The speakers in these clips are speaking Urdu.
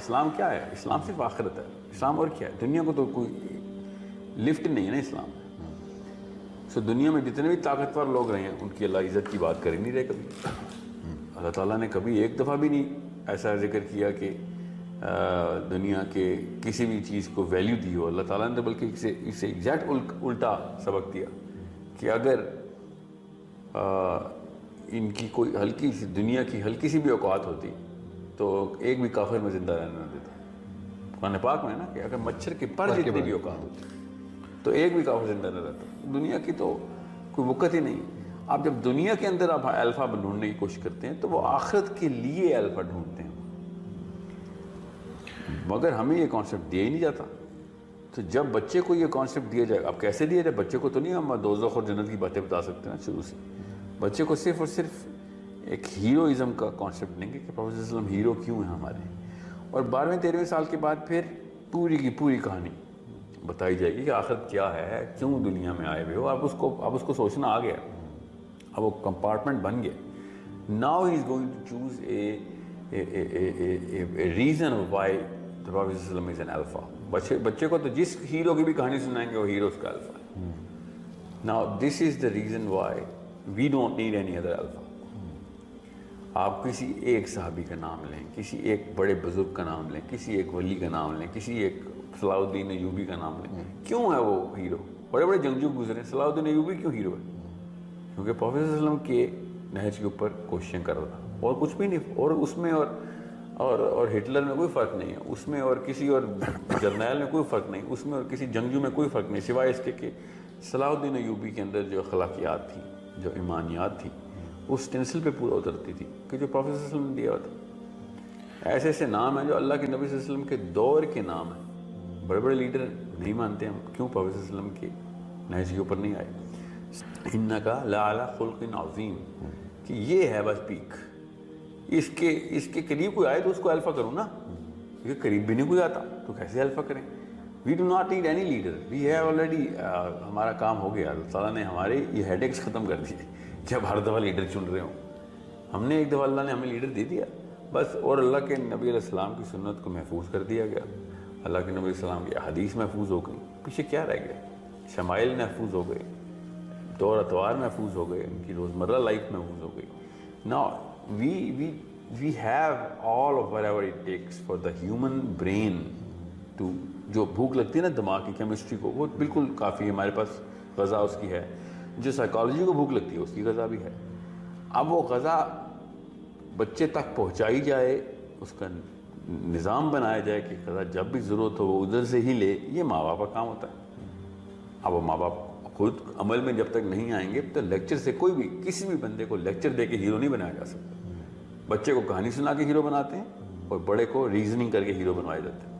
اسلام کیا ہے؟ اسلام صرف آخرت ہے. اسلام اور کیا ہے؟ دنیا کو تو کوئی لفٹ نہیں ہے نا اسلام میں. سو دنیا میں جتنے بھی طاقتور لوگ رہے ہیں ان کی اللہ عزت کی بات کر ہی نہیں رہے کبھی. اللہ تعالیٰ نے کبھی ایک دفعہ بھی نہیں ایسا ذکر کیا کہ دنیا کے کسی بھی چیز کو ویلیو دی ہو. اللہ تعالیٰ نے تو بلکہ اسے ایگزیکٹ الٹا سبق دیا کہ اگر ان کی کوئی ہلکی سی دنیا کی ہلکی سی بھی اوقات ہوتی تو ایک بھی کافر میں زندہ رہنے نہ دیتا. قرآن پاک میں ہے نا کہ اگر مچھر کے پر جتنی بھی اوقات ہوتی تو ایک بھی کافر زندہ نہ رہتا. دنیا کی تو کوئی وقت ہی نہیں. آپ جب دنیا کے اندر آپ الفا ڈھونڈنے کی کوشش کرتے ہیں تو وہ آخرت کے لیے الفا ڈھونڈتے ہیں. مگر ہمیں یہ کانسیپٹ دیا ہی نہیں جاتا. تو جب بچے کو یہ کانسیپٹ دیا جائے, اب کیسے دیا جائے؟ بچے کو تو نہیں ہم دوزخ اور جنت کی باتیں بتا سکتے ہیں شروع سے. بچے کو صرف اور صرف ایک ہیروئزم کا کانسیپٹ دیں گے کہ پروفیسر صلی اللہ علیہ وسلم ہیرو کیوں ہیں ہمارے, اور 12ویں-13ویں سال کے بعد پھر پوری کی پوری کہانی بتائی جائے گی کہ آخرت کیا ہے, کیوں دنیا میں آئے ہوئے ہو. اب اس کو سوچنا آ گیا, اب وہ کمپارٹمنٹ بن گیا. Now he is going to choose a reason why the Prophet ﷺ is an alpha. بچے کو تو جس ہیرو کی بھی کہانی سنائیں گے وہ ہیرو اس کا الفا ہے. Now this is the reason why we don't need any other alpha. آپ کسی ایک صحابی کا نام لیں, کسی ایک بڑے بزرگ کا نام لیں, کسی ایک ولی کا نام لیں, کسی ایک صلاح الدین ایوبی کا نام لیں, کیوں ہے وہ ہیرو؟ بڑے بڑے جنگجو گزرے, صلاح الدین ایوبی کیوں ہیرو ہے؟ کیونکہ پروفیسر صلی اللہ علیہ وسلم کے نہج کے اوپر کوششیں کر رہا تھا, اور کچھ بھی نہیں. اور اس میں اور ہٹلر میں کوئی فرق نہیں ہے, اس میں اور کسی اور جرنیل میں کوئی فرق نہیں, اس میں اور کسی جنگجو میں کوئی فرق نہیں, سوائے اس کے کہ صلاح الدین ایوبی کے اندر جو اخلاقیات تھیں, جو ایمانیات تھیں, اس ٹینسل پہ پورا اترتی تھی کہ جو پروفیسر صلی اللہ علیہ وسلم نے دیا تھا. ایسے ایسے نام ہیں جو اللہ کے نبی صلی اللہ علیہ وسلم کے دور کے نام ہیں. بڑے بڑے لیڈر نہیں مانتے ہم, کیوں؟ پروفیسر صلی اللہ علیہ وسلم کے نہج کے اوپر نہیں آئے. انکا لعلی خلق عظیم, کہ یہ ہے بس پیک. اس کے قریب کوئی آئے تو اس کو الفا کروں نا, کیونکہ قریب بھی نہیں کوئی آتا تو کیسے الفا کریں؟ We do not need any leader, we have already, ہمارا کام ہو گیا. اللہ تعالیٰ نے ہمارے یہ ہیڈ ایکس ختم کر دیے کہ اب ہر دفعہ لیڈر چن رہے ہوں. ہم نے ایک دفعہ اللہ نے ہمیں لیڈر دے دیا بس, اور اللہ کے نبی علیہ السلام کی سنت کو محفوظ کر دیا گیا. اللہ کے نبی علیہ السلام کی حدیث محفوظ ہو گئی, پیچھے کیا رہ گیا؟ شمائل محفوظ ہو گئے, دور اتوار محفوظ ہو گئے, ان کی روزمرہ لائف محفوظ ہو گئی. Now we have all of whatever it takes for the human brain to, جو بھوک لگتی ہے نا دماغ کی کیمسٹری کو, وہ بالکل کافی ہے. ہمارے پاس غذا اس کی ہے. جو سائیکالوجی کو بھوک لگتی ہے اس کی غذا بھی ہے. اب وہ غذا بچے تک پہنچائی جائے, اس کا نظام بنایا جائے کہ غذا جب بھی ضرورت ہو وہ ادھر سے ہی لے, یہ ماں باپ کا کام ہوتا ہے. اب وہ ماں باپ خود عمل میں جب تک نہیں آئیں گے تو لیکچر سے کوئی بھی کسی بھی بندے کو لیکچر دے کے ہیرو نہیں بنایا جا سکتا. بچے کو کہانی سنا کے ہیرو بناتے ہیں اور بڑے کو ریزننگ کر کے ہیرو بنوائے جاتے ہیں.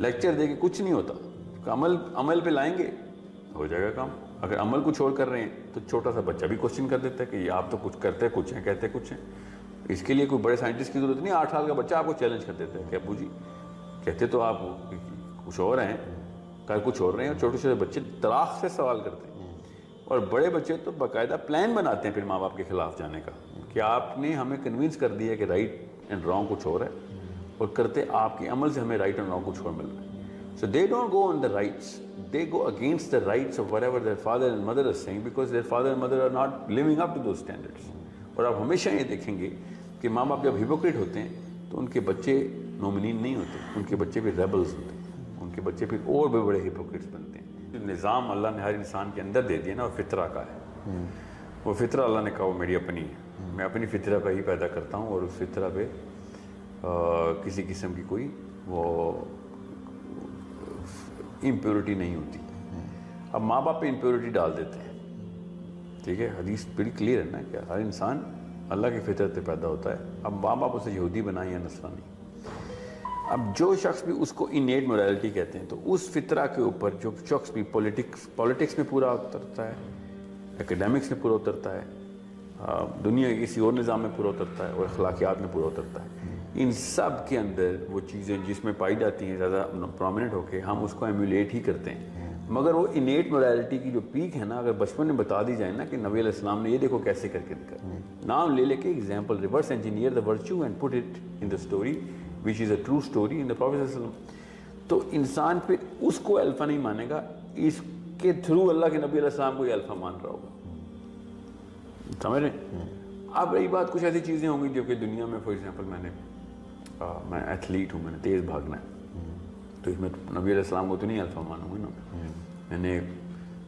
لیکچر دے کے کچھ نہیں ہوتا. عمل پہ لائیں گے ہو جائے گا کام. اگر عمل کو چھوڑ کر رہے ہیں تو چھوٹا سا بچہ بھی کوشچن کر دیتا ہے کہ یہ آپ تو کچھ کرتے کچھ ہیں, کہتے کچھ ہیں. اس کے لیے کوئی بڑے سائنٹسٹ کی ضرورت نہیں. 8 سال کا بچہ آپ کو چیلنج کر دیتا ہے کہ ابو جی کہتے تو آپ کچھ اور ہیں, کل کچھ اور رہے ہیں. اور چھوٹے چھوٹے بچے طلاق سے سوال کرتے ہیں, اور بڑے بچے تو باقاعدہ پلان بناتے ہیں پھر ماں باپ کے خلاف جانے کا کہ آپ نے ہمیں کنونس کر دیا کہ رائٹ اینڈ رانگ کچھ اور ہے, اور کرتے آپ کے عمل سے ہمیں رائٹ اینڈ رانگ کچھ اور مل رہا ہے. So they don't go on the rights, they go against the rights of whatever their father and mother are saying, because their father and mother are not living up to those standards. اور آپ ہمیشہ یہ دیکھیں گے کہ ماں باپ جب ہیپوکریٹ ہوتے ہیں تو ان کے بچے نومنین نہیں ہوتے, ان کے بچے بھی ریبلز ہوتے ہیں, ان کے بچے پھر اور بھی بڑے ہیپوکریٹس بنتے ہیں. جو نظام اللہ نے ہر انسان کے اندر دے دیا نا وہ فطرہ کا ہے. وہ فطرہ اللہ نے کہا وہ میری اپنی ہے, میں اپنی فطرہ پہ ہی پیدا کرتا ہوں, اور اس فطرہ پہ کسی قسم کی کوئی وہ امپیورٹی نہیں ہوتی. اب ماں باپ پہ امپیورٹی ڈال دیتے ہیں, ٹھیک ہے, حدیث بڑی کلیئر ہے نا کہ ہر انسان اللہ کی فطرت پہ پیدا ہوتا ہے. اب ماں باپ اسے یہودی بنائیں یا نصرانی, اب جو شخص بھی اس کو انیٹ مورالٹی کہتے ہیں, تو اس فطرہ کے اوپر جو شخص بھی پولیٹکس میں پورا اترتا ہے, اکیڈیمکس میں پورا اترتا ہے, دنیا کے کسی اور نظام میں پورا اترتا ہے, اور اخلاقیات میں پورا اترتا ہے, ان سب کے اندر وہ چیزیں جس میں پائی جاتی ہیں زیادہ پرومیننٹ ہو کے ہم اس کو ایمولیٹ ہی کرتے ہیں. مگر وہ انیٹ مورالٹی کی جو پیک ہے نا, اگر بچپن میں بتا دی جائے نا کہ نبی علیہ السلام نے یہ دیکھو کیسے کر کے دکھا, نام لے کے example reverse engineer the virtue and put it in the story, which is a true story in the Prophet صلی اللہ علیہ وسلم. تو انسان پھر اس کو الفا نہیں مانے گا, اس کے تھرو اللہ کے نبی علیہ السلام کو یہ الفا مان رہا ہوگا. سمجھ رہے ہیں؟ اب رہی بات, کچھ ایسی چیزیں ہوں گی جو کہ دنیا میں, فار ایگزامپل میں ایتھلیٹ ہوں, میں نے تیز بھاگنا ہے, تو اس میں نبی علیہ السلام کو تو نہیں الفا مانوں گا نا. میں نے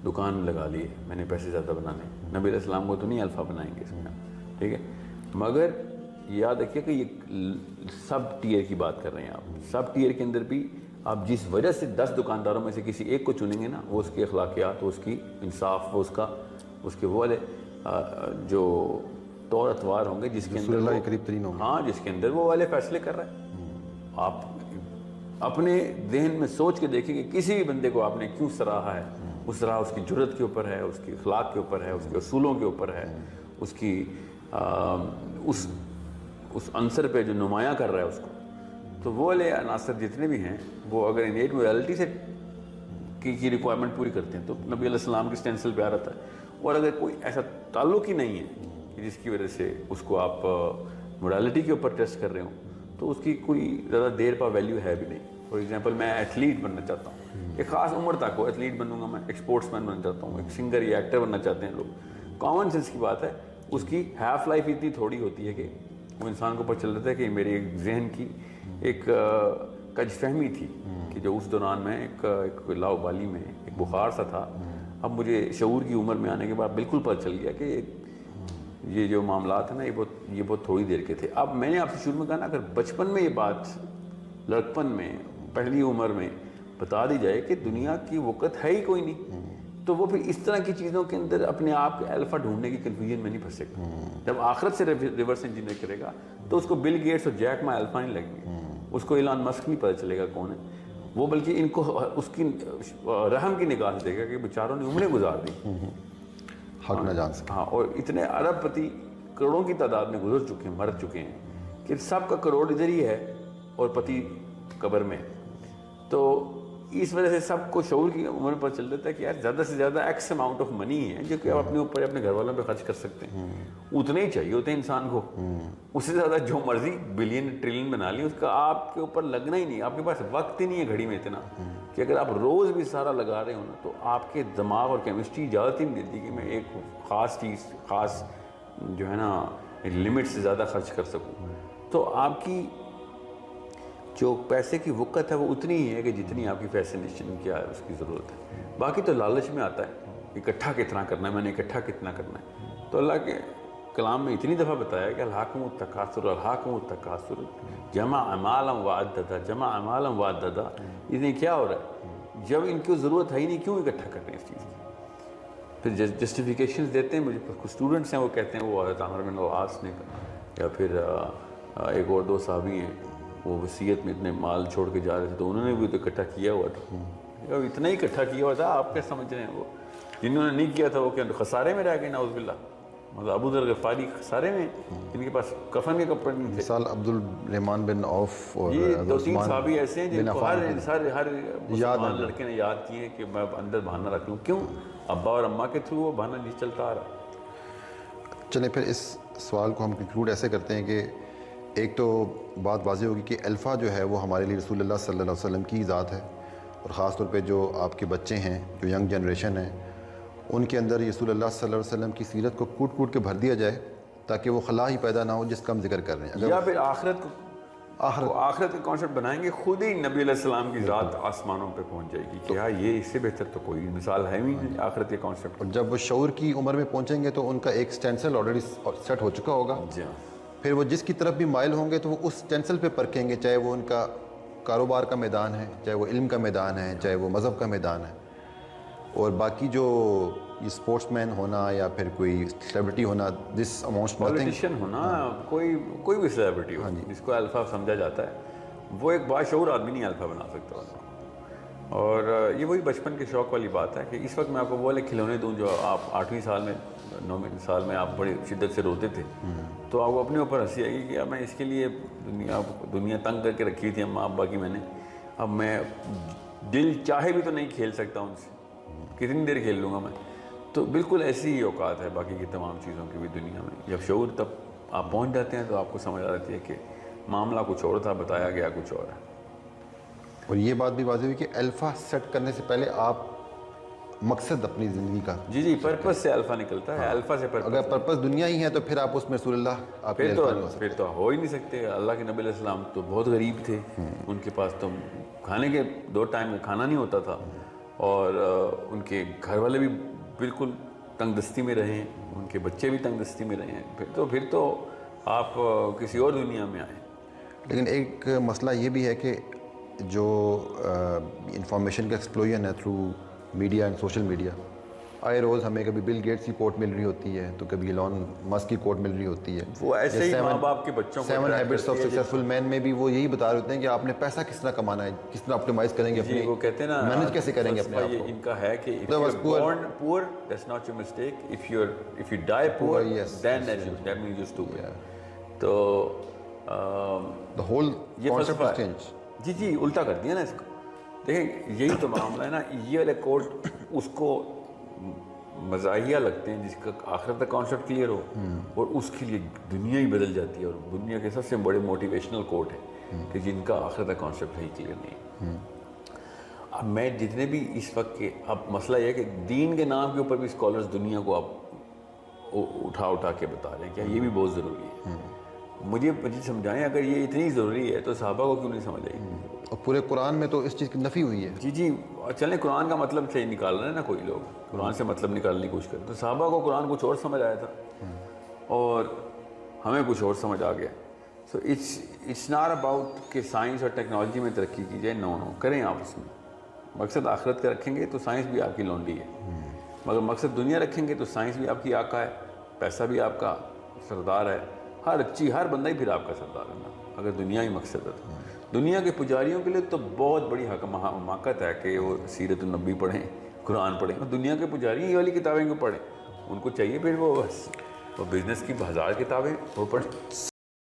دکان لگا لی ہے, میں نے پیسے زیادہ بنانے, نبی علیہ السلام کو تو نہیں الفا بنائیں گے اس میں, ٹھیک ہے. مگر یاد رکھیے کہ یہ سب ٹیئر کی بات کر رہے ہیں آپ. سب ٹیئر کے اندر بھی آپ جس وجہ سے 10 دکانداروں میں سے کسی ایک کو چنیں گے نا, وہ اس کی اخلاقیات, وہ اس کی انصاف, وہ اس کے وہ والے جو طور اطوار ہوں گے جس کے اندر اللہ کے قریب ترین ہوں گے, ہاں جس کے اندر وہ والے فیصلے کر رہے ہیں. آپ اپنے ذہن میں سوچ کے دیکھیں کہ کسی بھی بندے کو آپ نے کیوں سراہا ہے. اس طرح اس کی جرت کے اوپر ہے, اس کی اخلاق کے اوپر ہے, اس کے اصولوں کے اوپر ہے, اس کی اس عنصر پہ جو نمایاں کر رہا ہے اس کو. تو وہ والے عناصر جتنے بھی ہیں وہ اگر انیٹ مورالٹی سے کی ریکوائرمنٹ پوری کرتے ہیں تو نبی علیہ السلام کی اسٹینسل پہ آ رہتا ہے. اور اگر کوئی ایسا تعلق ہی نہیں ہے کہ جس کی وجہ سے اس کو آپ مورالٹی کے اوپر ٹیسٹ کر رہے ہوں, تو اس کی کوئی زیادہ دیر پا ویلیو ہے بھی نہیں. فار ایگزامپل میں ایتھلیٹ بننا چاہتا ہوں, ایک خاص عمر تک ہو ایتھلیٹ بنوں گا میں, ایک اسپورٹس مین بننا چاہتا ہوں, ایک سنگر یا ایکٹر بننا چاہتے ہیں لوگ. کامن سینس کی بات ہے, اس کی ہیف لائف اتنی تھوڑی ہوتی ہے کہ وہ انسان کو پتہ چل رہتا ہے کہ میرے ایک ذہن کی ایک کج فہمی تھی کہ جو اس دوران میں ایک لاؤبالی میں ایک بخار سا تھا. اب مجھے شعور کی عمر میں آنے کے بعد بالکل پتہ چل گیا کہ یہ جو معاملات ہیں نا یہ بہت تھوڑی دیر کے تھے. اب میں نے آپ سے شروع میں کہا نا, اگر بچپن میں یہ بات, لڑکپن میں, پہلی عمر میں بتا دی جائے کہ دنیا کی وقت ہے ہی کوئی نہیں, تو وہ پھر اس طرح کی چیزوں کے اندر اپنے آپ کے الفا ڈھونڈنے کی کنفیوژن میں نہیں پھنس سکتا. جب آخرت سے ریورس انجینئر کرے گا تو اس کو بل گیٹس اور جیک ما الفا نہیں لگیں گے, اس کو ایلان مسک نہیں پتہ چلے گا کون ہے وہ, بلکہ ان کو اس کی رحم کی نگاہ سے دے گا کہ بیچاروں نے عمریں گزار دی, حق نہ جان سکے. ہاں, اور اتنے ارب پتی کروڑوں کی تعداد میں گزر چکے ہیں, مر چکے ہیں, کہ سب کا کروڑ ادھر ہی ہے اور پتی قبر میں. تو اس وجہ سے سب کو شعور کی عمر پر چل رہتا ہے کہ یار زیادہ سے زیادہ ایکس اماؤنٹ آف منی ہے جو کہ آپ اپنے اوپر اپنے گھر والوں پہ خرچ کر سکتے ہیں, اتنے ہی چاہیے ہوتے ہیں انسان کو. اس سے زیادہ جو مرضی بلین ٹریلین بنا لی, اس کا آپ کے اوپر لگنا ہی نہیں. آپ کے پاس وقت ہی نہیں ہے گھڑی میں اتنا کہ اگر آپ روز بھی سارا لگا رہے ہو نا, تو آپ کے دماغ اور کیمسٹری اجازت ہی نہیں دیتی کہ میں ایک خاص چیز, خاص جو ہے نا لمٹ سے زیادہ خرچ کر سکوں. تو آپ کی جو پیسے کی وقت ہے وہ اتنی ہی ہے کہ جتنی آپ کی فیسنیشن کیا ہے اس کی ضرورت ہے. باقی تو لالچ میں آتا ہے اکٹھا کتنا کرنا ہے, میں نے اکٹھا کتنا کرنا ہے. تو اللہ کے کلام میں اتنی دفعہ بتایا کہ الہاکم التکاثر الہاکم التکاثر جمع مالا وعددا جمع مالا وعددا. اتنی کیا ہو رہا ہے جب ان کی ضرورت ہے ہی نہیں, کیوں اکٹھا کر رہے ہیں اس چیز کی. پھر جسٹیفیکیشنز دیتے ہیں. مجھے کچھ اسٹوڈنٹس ہیں وہ کہتے ہیں وہ حضرت عمرو بن العاص نے یا پھر ایک اور 2 صحابی ہیں وہ وصیت میں اتنے مال چھوڑ کے جا رہے تھے تو انہوں نے بھی تو اکٹھا کیا ہوا تھا. اتنا ہی اکٹھا کیا ہوا تھا, آپ کیا سمجھ رہے ہیں وہ جنہوں نے نہیں کیا تھا وہ کیا خسارے میں رہ گئے نعوذ باللہ. مطلب ابو ذر غفاری خسارے میں, جن کے پاس کفن کے کپڑے نہیں تھے. مثال عبد الرحمن بن عوف اور یہ 2-3 صحابی ایسے ہیں جن کو ہر مسلمان لڑکے نے یاد کیے کہ میں اندر بہانہ رکھ لوں. کیوں؟ ابا اور اماں کے تھرو وہ بہانہ نہیں چلتا آ رہا. چلیں پھر اس سوال کو ہم کنکلوڈ ایسے کرتے ہیں کہ ایک تو بات واضح ہوگی کہ الفا جو ہے وہ ہمارے لیے رسول اللہ صلی اللہ علیہ وسلم کی ذات ہے, اور خاص طور پہ جو آپ کے بچے ہیں, جو ینگ جنریشن ہے, ان کے اندر رسول اللہ صلی اللہ علیہ وسلم کی سیرت کو کوٹ کوٹ کے بھر دیا جائے تاکہ وہ خلا ہی پیدا نہ ہو جس کا ہم ذکر کر رہے ہیں. یا پھر آخرت کا کانسیپٹ بنائیں گے, خود ہی نبی علیہ السلام کی ذات آسمانوں پہ پہنچ جائے گی کہ ہاں یہ اس سے بہتر تو کوئی مثال ہے ہی نہیں آخرت کے کانسیپٹ. اور جب وہ شعور کی عمر میں پہنچیں گے تو ان کا ایک سٹینسل آلریڈی سیٹ ہو چکا ہوگا. پھر وہ جس کی طرف بھی مائل ہوں گے تو وہ اس سٹینسل پہ پرکھیں گے, چاہے وہ ان کا کاروبار کا میدان ہے, چاہے وہ علم کا میدان ہے, چاہے وہ مذہب کا میدان ہے. اور باقی جو یہ اسپورٹس مین ہونا یا پھر کوئی سیلیبریٹی ہونا, دس اماؤنٹس پولیٹیشین ہونا, کوئی بھی سیلیبریٹی ہو جس کو الفا سمجھا جاتا ہے, وہ ایک باشعور آدمی نہیں الفا بنا سکتا. اور یہ وہی بچپن کے شوق والی بات ہے کہ اس وقت میں آپ کو بولے کھلونے دوں جو آپ 8ویں سال میں 9ویں سال میں آپ بڑی شدت سے روتے تھے, تو آپ کو اپنے اوپر ہنسی آئے گی کہ اب میں اس کے لیے دنیا تنگ کر کے رکھی تھی اماں ابا کی میں نے, اب میں دل چاہے بھی تو نہیں کھیل سکتا ان سے, کتنی دیر کھیل لوں گا میں. تو بالکل ایسی ہی اوقات ہے باقی کی تمام چیزوں کی بھی دنیا میں. جب شعور تب آپ پہنچ جاتے ہیں تو آپ کو سمجھ آ جاتی ہے کہ معاملہ کچھ اور تھا, بتایا گیا کچھ اور ہے. اور یہ بات بھی واضح ہوئی کہ الفا سیٹ کرنے سے پہلے آپ مقصد اپنی زندگی کا, جی پرپس سے الفا نکلتا ہے, الفا سے پرپس. اگر پرپس دنیا ہی ہے تو پھر آپ اس میں رسول اللہ آپ کے الفا نہیں ہو سکتے. پھر تو ہو ہی نہیں سکتے. اللہ کے نبی علیہ السلام تو بہت غریب تھے, ان کے پاس تو کھانے کے 2 ٹائم کا کھانا نہیں ہوتا تھا, اور ان کے گھر والے بھی بالکل تنگ دستی میں رہے ہیں, ان کے بچے بھی تنگ دستی میں رہے ہیں. پھر تو آپ کسی اور دنیا میں آئیں. لیکن ایک مسئلہ یہ بھی ہے کہ جو انفارمیشن کا ایکسپلوژن ہے through media and social media, آئے روز ہمیں کبھی بل گیٹس کی کوٹ مل رہی ہوتی ہے تو کبھی ایلون مسک کی کوٹ مل رہی ہوتی ہے. وہ ایسے ہی ماں باپ کے بچوں کو 7 ہیبٹس آف سکسیسفل مین میں بھی وہ یہی بتا رہے ہوتے ہیں کہ آپ نے پیسہ کس طرح کمانا ہے, کس طرح آپٹیمائز کریں گے اپنے, وہ کہتے ہیں نا مینیج کیسے کریں گے اپنے آپ کو. ان کا ہے کہ if you're born poor, that's not your mistake. If you die poor, then that means you're stupid. تو the whole concept has changed. جی الٹا کر دیا نا اس کو. دیکھیں یہی تو معاملہ ہے نا, یہ والے کوڈ اس کو مزاحیہ لگتے ہیں جس کا آخرت کا کانسیپٹ کلیئر ہو, اور اس کے لیے دنیا ہی بدل جاتی ہے, اور دنیا کے سب سے بڑے موٹیویشنل کوڈ ہیں کہ جن کا آخرت کا کانسیپٹ ہی کلیئر نہیں ہے. اب میں جتنے بھی اس وقت کے, اب مسئلہ یہ ہے کہ دین کے نام کے اوپر بھی اسکالرز دنیا کو آپ اٹھا کے بتا رہے ہیں کہ یہ بھی بہت ضروری ہے. مجھے سمجھائیں, اگر یہ اتنی ضروری ہے تو صحابہ کو کیوں نہیں سمجھ آئی؟ اور پورے قرآن میں تو اس چیز کی نفی ہوئی ہے. جی چلیں, قرآن کا مطلب صحیح نکال رہے ہیں نا کوئی لوگ, قرآن سے مطلب نکالنے کی کوشش کرتے, تو صحابہ کو قرآن کچھ اور سمجھ آیا تھا اور ہمیں کچھ اور سمجھ آ گیا. سو اٹس ناٹ اباؤٹ کہ سائنس اور ٹیکنالوجی میں ترقی کی جائے, نو کریں آپ اس میں, مقصد آخرت کا رکھیں گے تو سائنس بھی آپ کی لونڈی ہے, مگر مقصد دنیا رکھیں گے تو سائنس بھی آپ کی آقا ہے, پیسہ بھی آپ کا سردار ہے, ہر بندہ ہی پھر آپ کا سردار ہے نا, اگر دنیا ہی مقصد ہے. دنیا کے پجاریوں کے لیے تو بہت بڑی حماقت ہے کہ وہ سیرت النبی پڑھیں, قرآن پڑھیں. دنیا کے پجاری یہ والی کتابیں کیوں پڑھیں؟ ان کو چاہیے پھر وہ بس وہ بزنس کی 1000 کتابیں وہ پڑھیں.